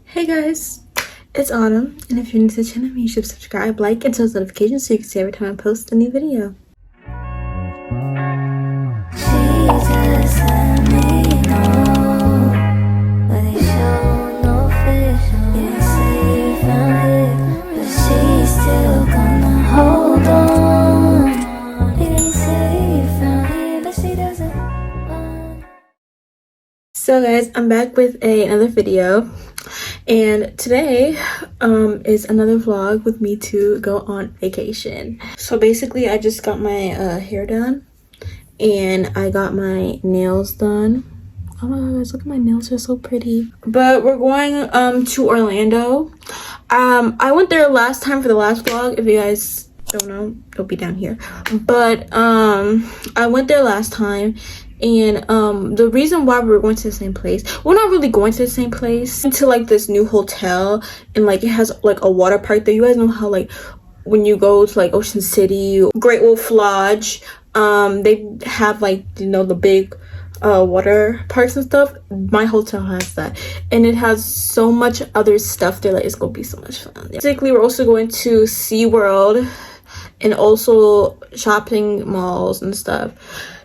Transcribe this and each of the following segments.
Hey guys, it's Autumn, and if you're new to the channel, you should subscribe, like, and turn on notifications so you can see every time I post a new video. So guys, I'm back with another video, and today is another vlog with me to go on vacation. So basically I just got my hair done and I got my nails done. Oh my god guys, look at my nails, are so pretty. But we're going to Orlando. I went there last time for the last vlog. If you guys don't know, it'll be down here. But I went there last time, and the reason why we're going to the same place, we're not really going to the same place, to like this new hotel, and like it has like a water park there. You guys know how like when you go to like Ocean City, Great Wolf Lodge, they have like, you know, the big water parks and stuff. My hotel has that, and it has so much other stuff there. Like it's gonna be so much fun. Basically, we're also going to SeaWorld and also shopping malls and stuff.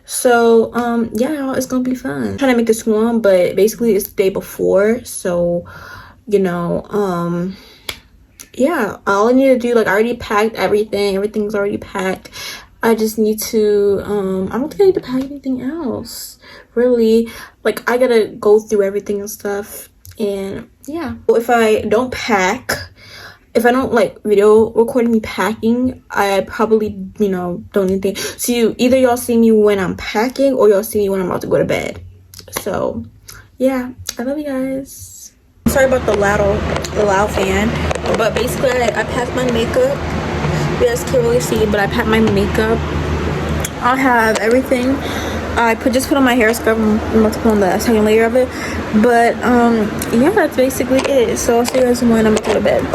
So yeah, it's gonna be fun. I'm trying to make this long, but basically it's the day before, so you know, yeah, all I need to do, like I already packed everything's already packed. I just need to I don't think I need to pack anything else really. Like I gotta go through everything and stuff, and yeah, if I don't pack, if I don't like video recording me packing, I probably, you know, don't anything. So either y'all see me when I'm packing or y'all see me when I'm about to go to bed. So yeah, I love you guys. Sorry about the loud fan, but basically I packed my makeup. You guys can't really see, but I packed my makeup. I have everything. I just put on my hair scarf. I'm about to put on the second layer of it. But yeah, that's basically it. So I'll see you guys when I'm about to go to bed.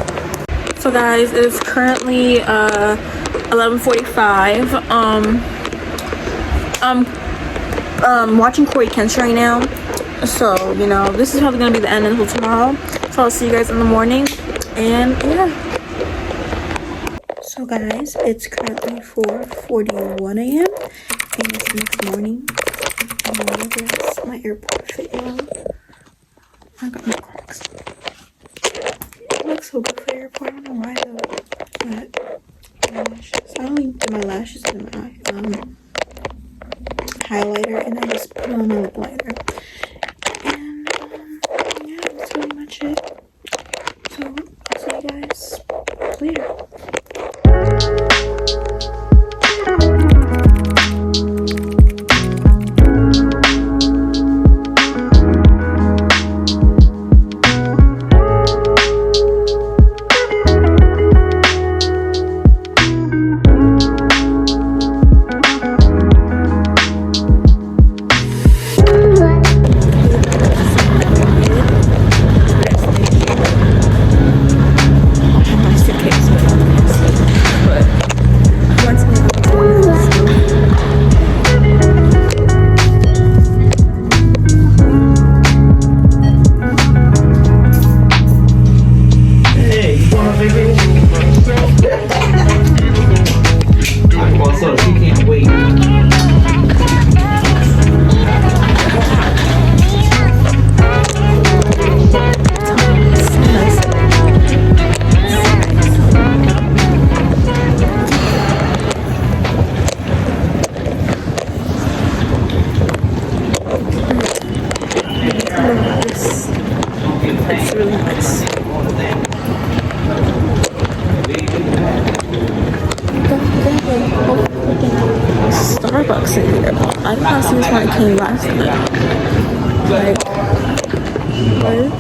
So guys, it is currently 11:45. I'm watching Corey Kenshin right now. So you know, this is probably gonna be the end until tomorrow. So I'll see you guys in the morning, and yeah. So guys, it's currently 4:41 a.m. and it's next morning. There's my airport fit, y'all. I got my Crocs. It looks so good for the airport. I don't know why though. But my lashes. I only did my lashes and my highlighter, and I just put on my lip liner. And yeah, that's pretty much it. So I'll see you guys later. It's really nice. Starbucks in here. I did not see this when I came last night. Like, what?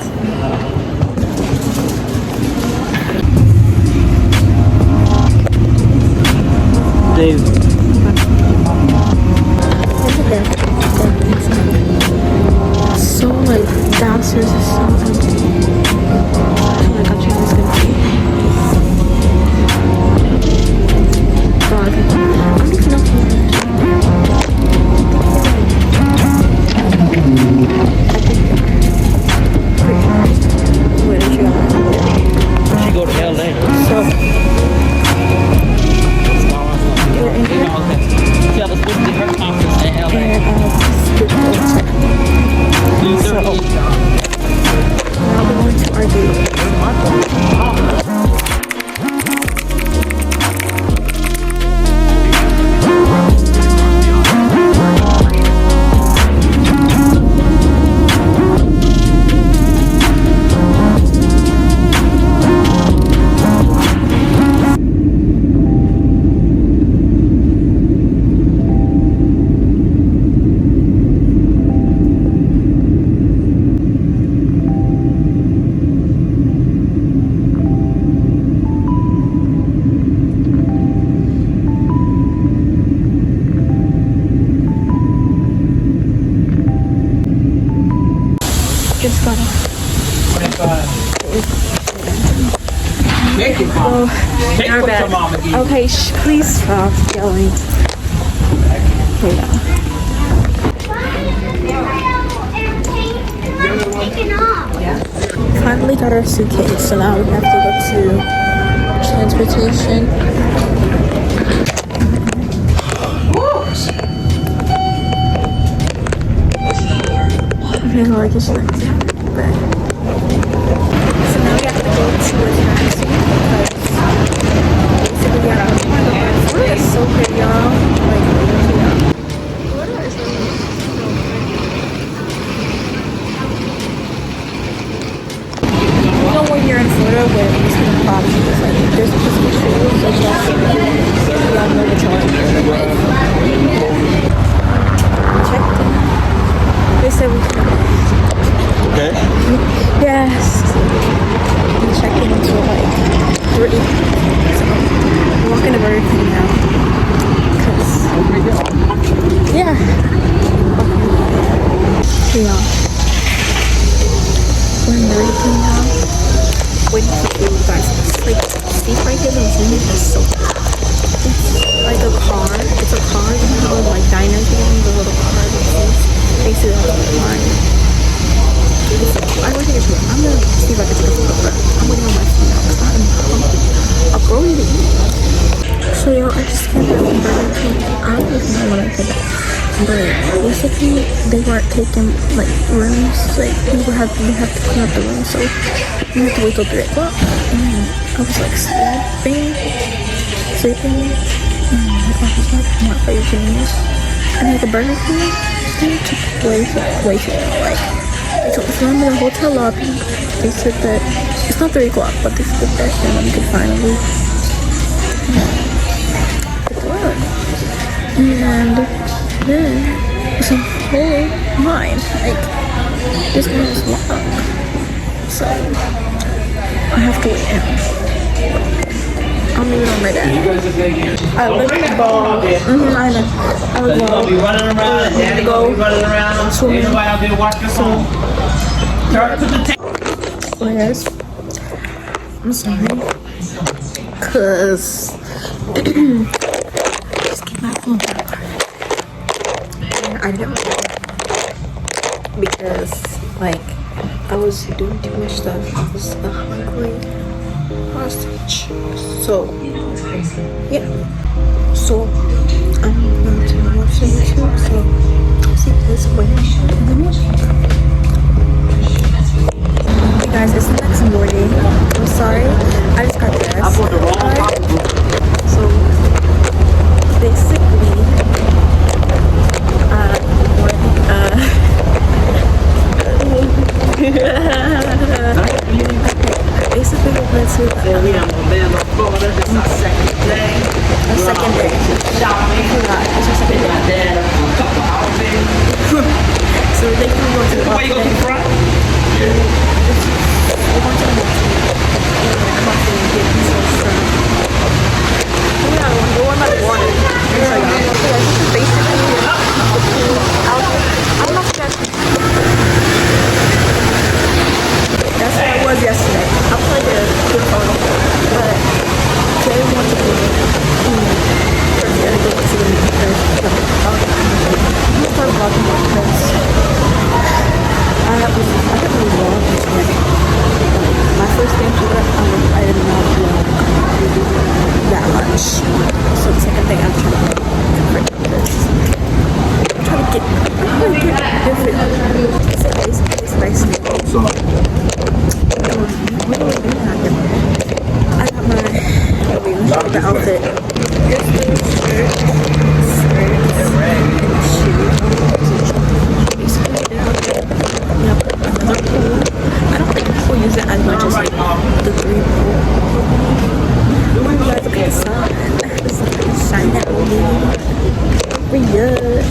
Dude. So like downstairs is so empty. I feel like I'm trying to Oh, now we're back. Okay, please stop yelling. Hold on. Finally got our suitcase, so now we have to go to transportation. Okay, Laura just went back. So now we have to go to a taxi because basically we got Florida is so pretty, y'all. Like, Florida is really you know when you're in Florida where you see the problem is like there's just issues like that. We all know the charge. Checked in. They said we can. Okay. Yes. We checked in until like 3. So we're walking to Burger King now. Cause yeah. Yeah. We're in Burger King now. Waiting for food, guys. Like seat right here, the room is so. It's like a car. It's a car. You know, like diners and the little car with seats. Basically, that's the line. I don't think it's real. I'm gonna see if I can take a photo, but I'm waiting on my food now because I'm hungry. I'll go eat it. So yo, I just came back from Burger King. I don't even know what I did, but basically they weren't taking like rooms. Like they have to clean up the room, so we have to wait till 3 o'clock. And I was like sleeping. I was like not very genius. And like the Burger King thing took way too long. Like so if I'm in the hotel lobby, they said that it's not 3 o'clock, but they said that we could finally get to work. And then it's a whole line. Like this one is long, so I have to wait now. I'm leaving on my dad. I live in the ball. I know. I was gonna be running around and daddy gonna be running around. Swimming. Everybody out there watching the phone. Yes. I'm sorry. Cause just keep my phone down. And I didn't because like I was doing too much stuff. I was hungry hostage. So yeah. So I'm going to watch the YouTube. So see this way in the morning. Hey guys, it's the next morning. I'm sorry. I just got dressed. I put the wrong pocketbook. So basically basically we went to We have a man on Florida. This is our second day. our second day. Shopping. It's our second day. My dad a couple outfits. So we're thinking we're going to the Why you go to the front? we're going to the coffee and get some stuff. Yeah, we're going by the water. So yeah, this is basically the pool outfit. I don't know if you guys that's how it was yesterday. I'll play the photo. But today we want to go first we gotta go to the because I'm gonna start vlogging because I didn't really vlog this morning. My first day to work, I did not vlog that much. So the second thing I'm trying to get different. It's nice. I got the outfit. I don't think people use it as much as like the 3 pool. You guys look at the sun. The sun is shining at me. We're good.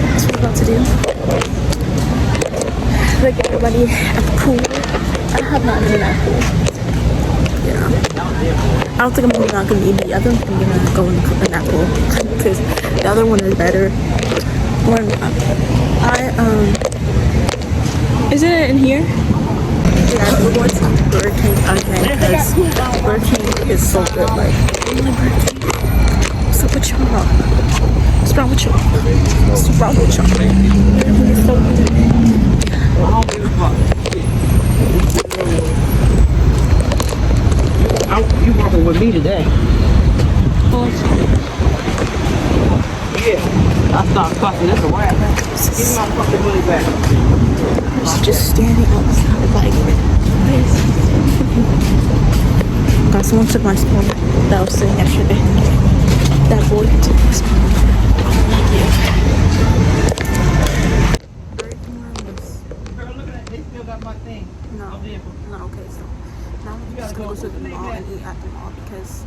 That's what we're about to do. Like everybody at the pool. I have not been in that pool. Yeah. I don't think I'm not gonna be. I don't think I'm gonna go in that pool because the other one is better. When Is it in here? Yeah, we're going to Burger King again because Burger King is so good. Like, what's up with y'all? What's wrong with y'all? What's wrong with y'all? It's so good. You walking with me today? Yeah. I stopped fucking this away. Give me my fucking money back. She's just standing outside like this. God, someone took my spoon that was sitting yesterday. That boy took my spoon. Girl, look at that. They still got my thing. No, okay, so now we're just gonna go to the mall and eat at the mall because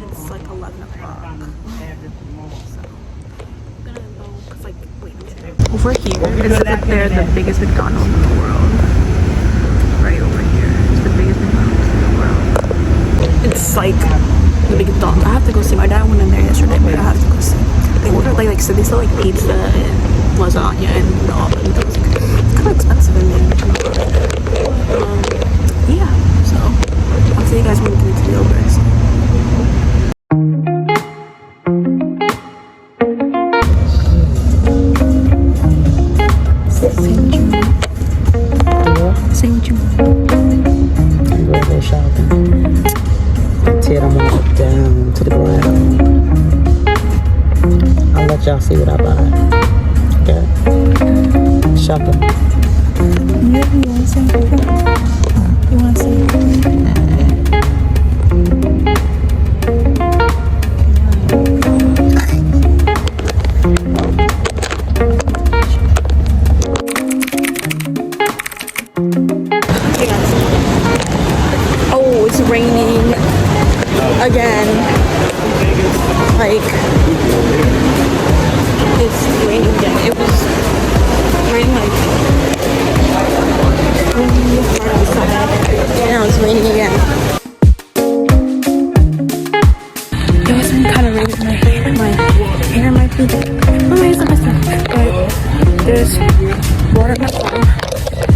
it's like 11 o'clock. So, I'm gonna go, cause like, wait, over here is the biggest McDonald's in the world. Right over here is the biggest McDonald's in the world. It's like the biggest McDonald's. I have to go see. My dad went in there yesterday, but I have to go see. They ordered like so they sell like pizza and lasagna and all that. It's kind of expensive in there. Yeah, so I'll see you guys when we get to the over. Say what you want. I'm gonna go shopping. Tear them all down to the ground. I'll let y'all see what I buy. Okay? Shopping. You want to say? You want to say? Oh, it's raining again. Like, it's raining again. It was raining like really hard outside. Now it's raining again. It was been kind of raining. My hair might be. Oh, my hair's not but there's water in my phone.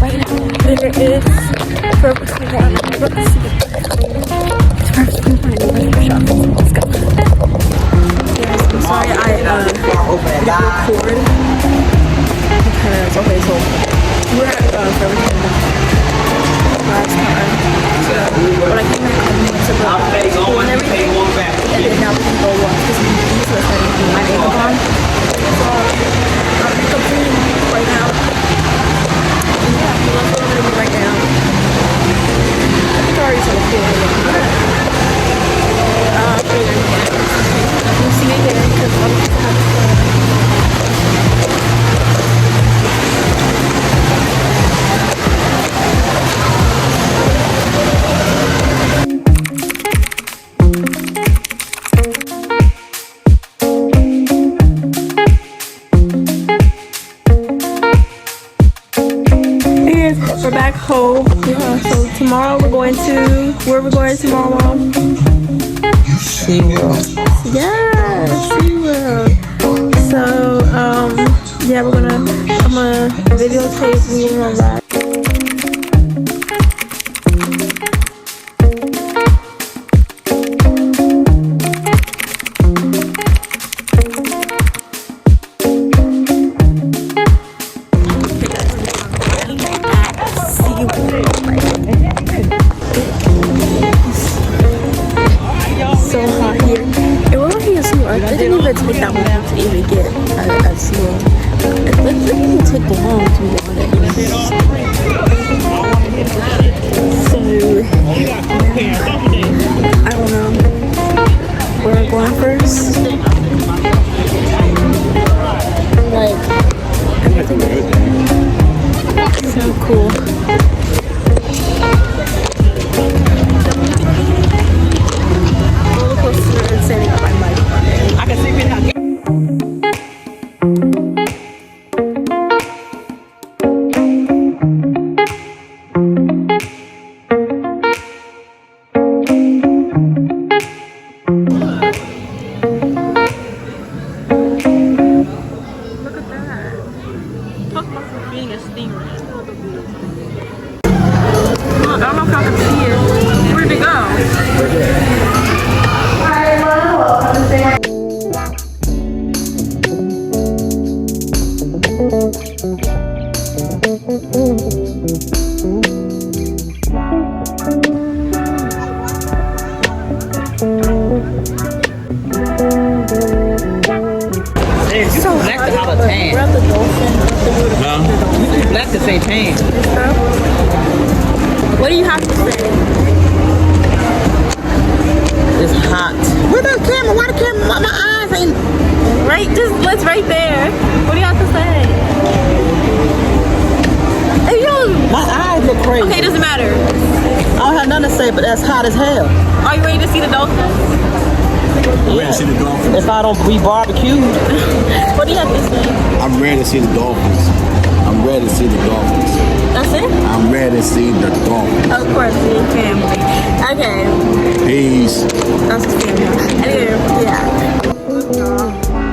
Right now, there is perfectly warm. It's perfectly fine. Let's go shopping. Let's go. Yes, I'm sorry I didn't record because okay, so we're at Burger King last time. So when I came back home to the school and everything, and then now we can go watch this movie. So it's like my makeup on. So I'm makeup right now. Yeah, that's what I'm gonna do right now. Sorry to the feeling. We'll see you again because I'm just having fun. We're back home. Yeah, so tomorrow we're going to, where are we going tomorrow, Mom? SeaWorld. Yeah, SeaWorld. So, yeah, I'm gonna videotape me on that. So hot here. It wasn't even SeaWorld. It didn't even take that long to even get a SeaWorld. It didn't even take long to be honest. So I don't know. Where we're going first? Like everything is so cool. Setting up my mic. I can see it how. So black to have a tan. We're at the dolphin. Black to say tan. What do you have to say? It's hot. Where's the camera? Why the camera? My eyes ain't. Right, just let's right there. What do you have to say? Hey, yo. My eyes look crazy. Okay, it doesn't matter. I don't have nothing to say, but that's hot as hell. Are you ready to see the dolphins? I'm ready to see the dolphins. If I don't be barbecued. What do you have to say? I'm ready to see the dolphins. I'm ready to see the dolphins. That's it? I'm ready to see the dolphins. Of course, me and family. Okay. Peace. That's the family. Anyway, yeah.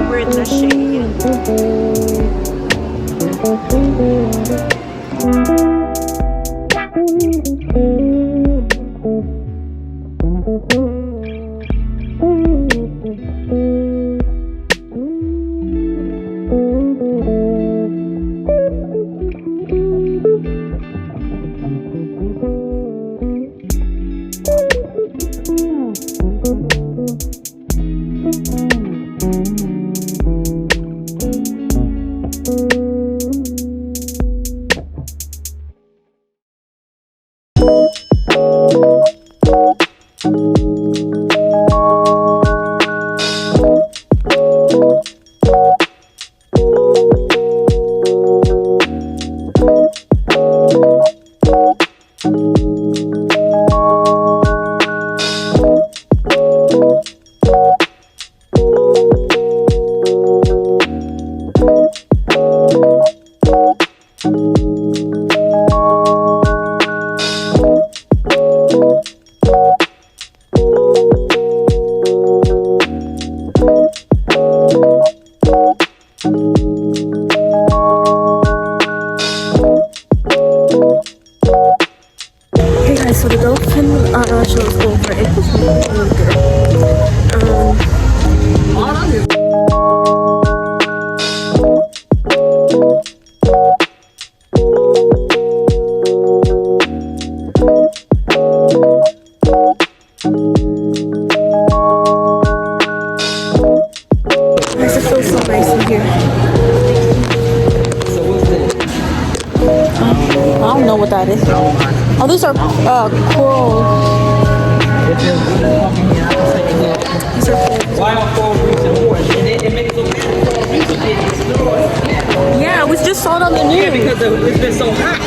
We're in the shade. So the dolphin show is over. It was really good. It feels so nice in here. I don't know what that is. Oh, these are coral. These are coral. Why are coral reefs important? It makes it Yeah, we just saw it on the news. Yeah, because it's been so hot.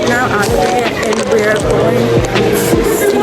Now out of it, and we're going to see.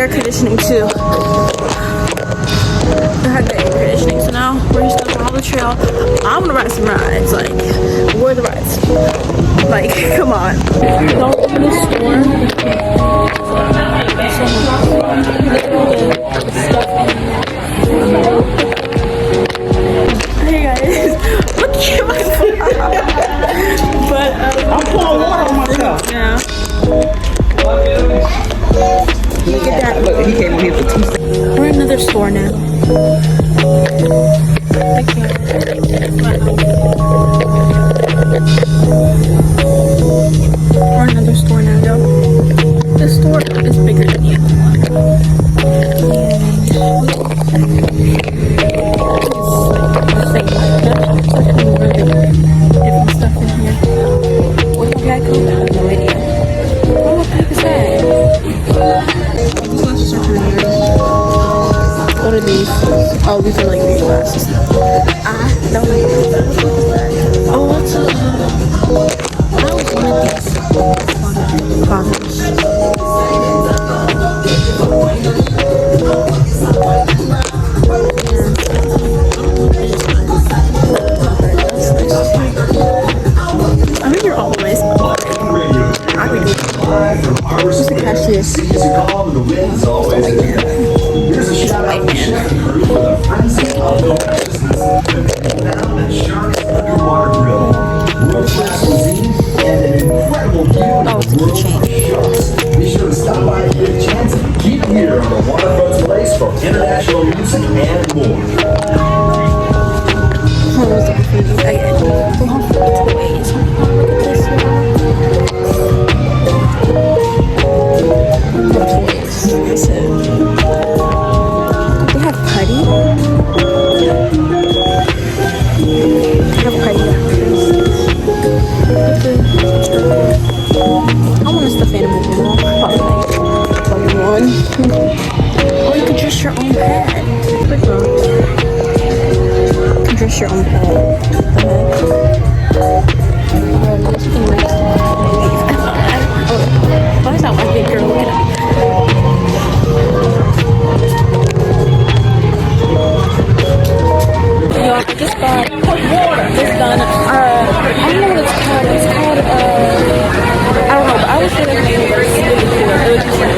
air conditioning too. They had the air conditioning, so now we're just gonna go on the trail. I'm gonna ride some rides. Like, where are the rides? Like, come on. Don't open the store. Hey guys, look at my foot. But I'm pouring water on myself. yeah. Look at that. Look, he came in here for 2 seconds. We're in another store now. We're in another store now, yo. This store is bigger than the other one. Different stuff in here. What the heck? I have no idea. What the heck is that? What are these? Oh, these are like reading glasses. I don't know. Oh, what's up? I always wanted these. Bottles. I think you're always. I think who's the cashier? Here's a shout out to Frenzy Outdoor Sharks Underwater Grill. World class cuisine and an incredible view of the world's sharks. Be sure to stop by and get a chance and keep here on the waterfront place for international music and more. They have putty. I want a stuffed animal. Probably one. Or you could dress your own pet. You can dress your own pet. Why is that one big girl looking at me? Yo, I just got this gun. I don't know what it's called. It's called, I don't know, but I was feeling like it was really cool. It was just like,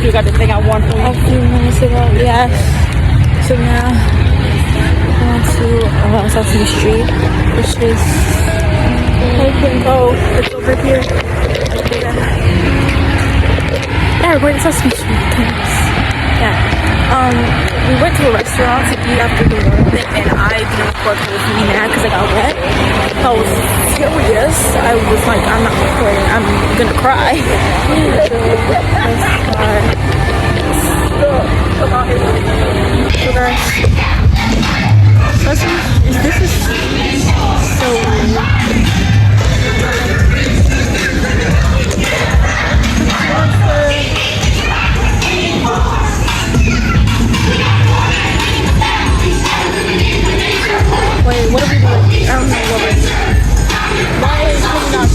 You got the thing I want for you. A few minutes ago, yes. So now we're on to Sesame Street, which is it's over here. Yeah, we're going to Sesame Street. Thanks. Yeah. We went to a restaurant to eat after the water thing, and I didn't record because I was really mad because I got wet. I was furious. I was like, I'm not recording. I'm gonna cry. So guys, this is so weird. Wait, what are we doing? I don't know what we're doing. Why is it not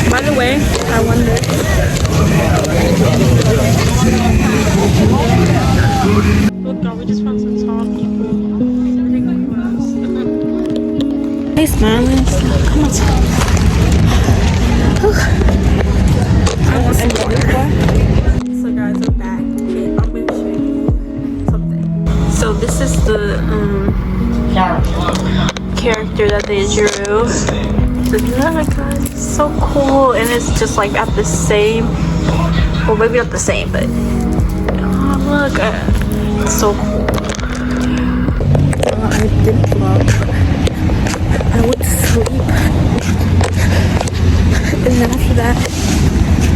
By the way, I wonder. Look, girl, we just found some tall people. Hey, smiling. Come on. I want some water. So, guys, we're back. Okay, I'm going to show you something. So, this is the character that they drew. Yeah, guys, it's so cool, and it's just like at the same, well, maybe not the same, but oh, look, it's so cool. I didn't vlog. I went to sleep, and then after that,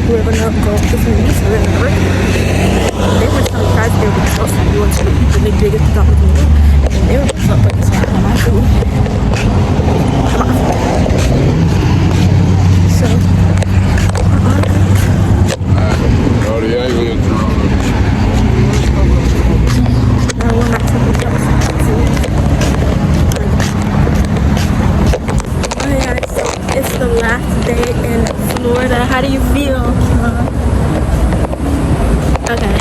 we were gonna go to the movies. I remember they were telling guys they were supposed to be going to the big biggest dog with me, and they were just up like this on my food. So, it's the last day in Florida. How do you feel? Okay.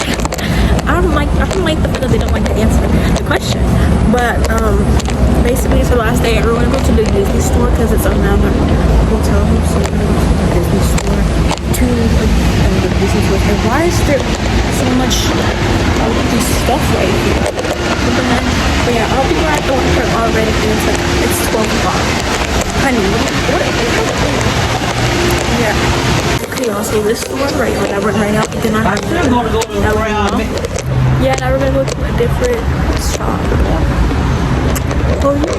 I don't like the fact that they don't like to answer the question. But basically it's the last day. We're gonna go to the Disney store because it's another hotel. So we're gonna go to the Disney store to the Disney store. And why is there so much of this stuff right here? But yeah, I'll be right on her already. It's 12 o'clock. Honey, what yeah. Okay, also this store right now, right now. Then I'm gonna go to yeah, now we're gonna go to a different shop. Oh yeah.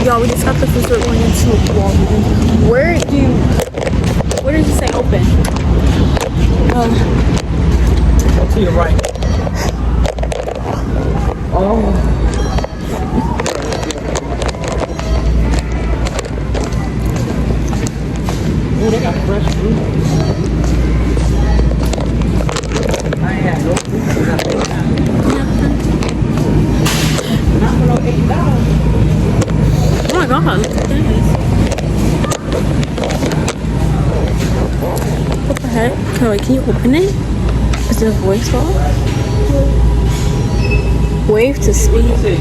Y'all, we just got the food, so we're going into Walmart. Where does it say open? To your right. Oh. Oh, they got fresh fruit. I had no fruit. Not for no $8. Oh my god, look at this. What the heck? Can you open it? Is there a voice off? Wave to speak. You see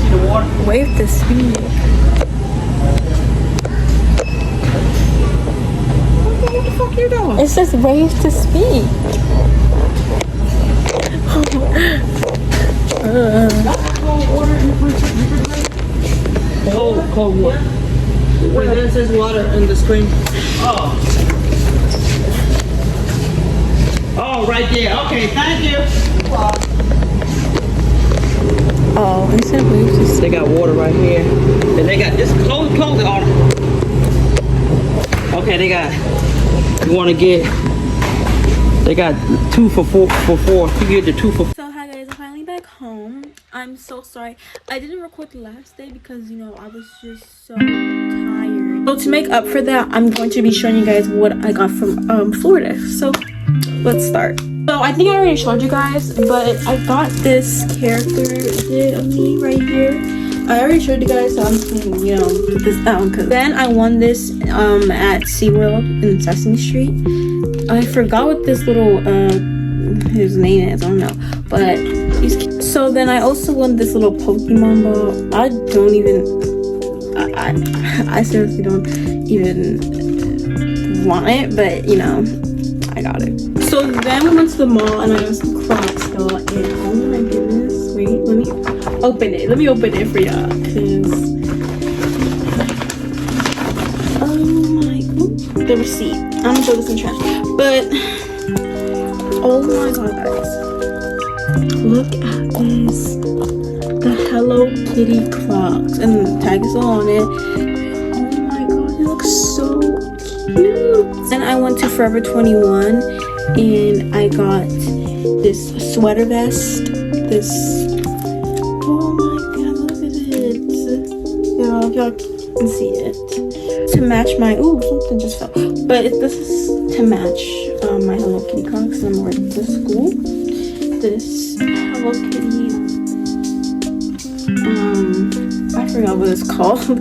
the water? Wave to speak. What the fuck you doing? It says wave to speak. Cold water. Wait, there says water in the screen. Oh. Oh, right there. Okay, thank you. Oh, it said wave to speak. They got water right here. And they got this close the order. Okay, they got, you want to get, they got 2 for 4 You get the 2 for 4. So hi guys, I'm finally back home. I'm so sorry I didn't record the last day because you know I was just so tired. So to make up for that, I'm going to be showing you guys what I got from Florida. So let's start. So I think I already showed you guys, but I got this character of me right here. I already showed you guys, so I'm just gonna, you know, put this down. Cause then I won this at SeaWorld in Sesame Street. I forgot what this little his name is, I don't know, but so then I also won this little Pokemon ball. I don't even I seriously don't even want it, but you know, I got it. So then we went to the mall and I got some Crocs, y'all, and oh my goodness, wait, let me open it. Let me open it for y'all, cause oh my, ooh. the receipt. I'm gonna throw this in trash. But oh my god, guys, look at this. The Hello Kitty Crocs, and the tag is still on it. Oh my god, it looks so cute. Then I went to Forever 21 and I got this sweater vest. This, oh my god, look at it. Yeah, if y'all can see it. To match my, ooh, something just fell. But this is to match my Hello Kitty Crocs. I'm wearing to school. This Hello Kitty, I forgot what it's called,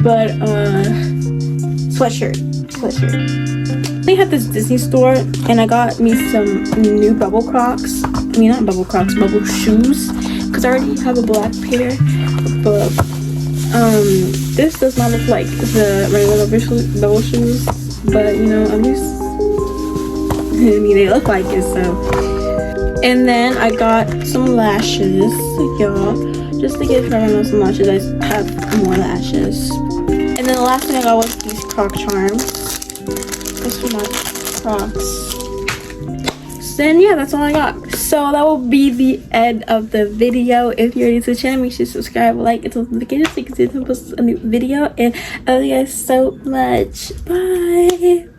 but sweatshirt. They had this Disney store, and I got me some new bubble Crocs. I mean, not bubble Crocs, bubble shoes, because I already have a black pair. But this does not look like the regular bubble shoes, but you know, at least I mean they look like it. So, and then I got some lashes, y'all, just to give everyone some lashes. I have more lashes. And then the last thing I got was these Croc charms. This for my Crocs. Then yeah, that's all I got. So that will be the end of the video. If you're new to the channel, make sure to subscribe, like, and turn notifications so you can see them post a new video. And I love you guys so much. Bye.